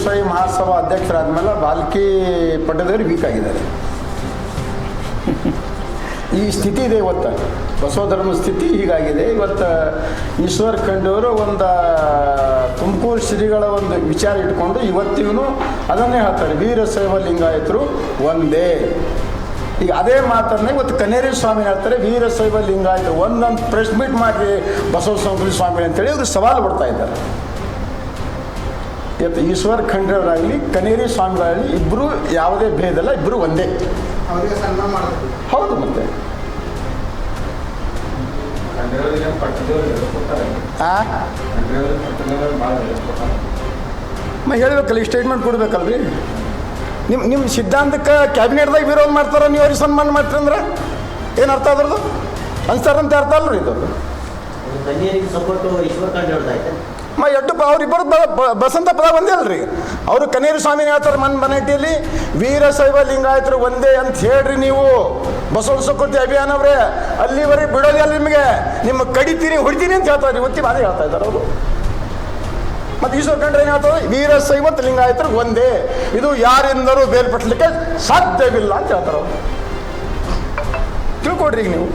ಸ್ವಯಂ ಮಹಾಸಭಾ ಅಧ್ಯಕ್ಷರಾದ್ಮೇಲೆ ಬಾಲ್ಕಿ ಪಟ್ಟದವರು ವೀಕ್ ಆಗಿದ್ದಾರೆ. ಈ ಸ್ಥಿತಿ ಇದೆ ಇವತ್ತು, ಬಸವ ಧರ್ಮದ ಸ್ಥಿತಿ ಹೀಗಾಗಿದೆ. ಇವತ್ತು ಈಶ್ವರ್ ಖಂಡವರು ಒಂದು ತುಮಕೂರು ಶ್ರೀಗಳ ಒಂದು ವಿಚಾರ ಇಟ್ಕೊಂಡು ಇವತ್ತಿಗೂ ಅದನ್ನೇ ಹೇಳ್ತಾರೆ, ವೀರಶೈವ ಲಿಂಗಾಯತರು ಒಂದೇ. ಈಗ ಅದೇ ಮಾತನ್ನು ಇವತ್ತು ಕನ್ನೇರಿ ಸ್ವಾಮಿ ಹೇಳ್ತಾರೆ, ವೀರಶೈವ ಲಿಂಗಾಯತರು ಒಂದೊಂದು ಪ್ರೆಸ್ ಮೀಟ್ ಮಾಡಿ ಬಸವ ಸ್ವಾಮಿ ಅಂತೇಳಿ ಇವರು ಸವಾಲು ಬಿಡ್ತಾ ಇದ್ದಾರೆ. ಇವತ್ತು ಈಶ್ವರ್ ಖಂಡ್ರವರಾಗಲಿ ಕನ್ನೇರಿ ಸ್ವಾಮಿಗಳಾಗಲಿ ಇಬ್ಬರು ಯಾವುದೇ ಭೇದ ಇಲ್ಲ, ಇಬ್ಬರು ಒಂದೇ. ಹೌದು, ಮತ್ತೆ ಹೇಳ್ಬೇಕಲ್ಲ, ಈ ಸ್ಟೇಟ್ಮೆಂಟ್ ಕೊಡ್ಬೇಕಲ್ರಿ. ನಿಮ್ಮ ಸಿದ್ಧಾಂತಕ್ಕೆ ಕ್ಯಾಬಿನೆಟ್ದಾಗ ವಿರೋಧ ಮಾಡ್ತಾರ, ನೀವು ಅವ್ರಿಗೆ ಸನ್ಮಾನ ಮಾಡ್ತೀರಂದ್ರೆ ಏನು ಅರ್ಥ ಅದ್ರದ್ದು? ಅನ್ಸ್ತಾರಂತ ಅರ್ಥ ಅಲ್ರಿ ಇದು. ಎಡ್ಡು ಅವ್ರಿಬ್ಬರು ಬಸಂತ ಪದ ಒಂದೇ ಅಲ್ರಿ. ಅವರು ಕನ್ನೇರಿ ಸ್ವಾಮಿನ ಹೇಳ್ತಾರೆ ಮನೆಟ್ಟಿಯಲ್ಲಿ ವೀರಶೈವ ಲಿಂಗಾಯತರು ಒಂದೇ ಅಂತ ಹೇಳ್ರಿ. ನೀವು ಬಸವ ಸಂಸ್ಕೃತಿ ಅಭಿಯಾನವ್ರೆ ಅಲ್ಲಿವರೆಗೆ ಬಿಡೋದೇ ಅಲ್ಲ, ನಿಮಗೆ ನಿಮ್ಮ ಕಡಿತೀನಿ ಹೊಡಿತೀನಿ ಅಂತ ಹೇಳ್ತಾರೆ. ಇವತ್ತಿ ಅದೇ ಹೇಳ್ತಾ ಇದ್ದಾರೆ ಅವರು. ಮತ್ತು ಈಶ್ವರ ಖಂಡ್ರೆ ಏನು ಹೇಳ್ತಾರೆ, ವೀರಶೈವ ಲಿಂಗಾಯತರು ಒಂದೇ, ಇದು ಯಾರಿಂದಲೂ ಬೇರ್ಪಡಿಸಲಿಕ್ಕೆ ಸಾಧ್ಯವಿಲ್ಲ ಅಂತ ಹೇಳ್ತಾರೆ ಅವರು. ತಿಳ್ಕೊಡ್ರಿ ಈಗ ನೀವು.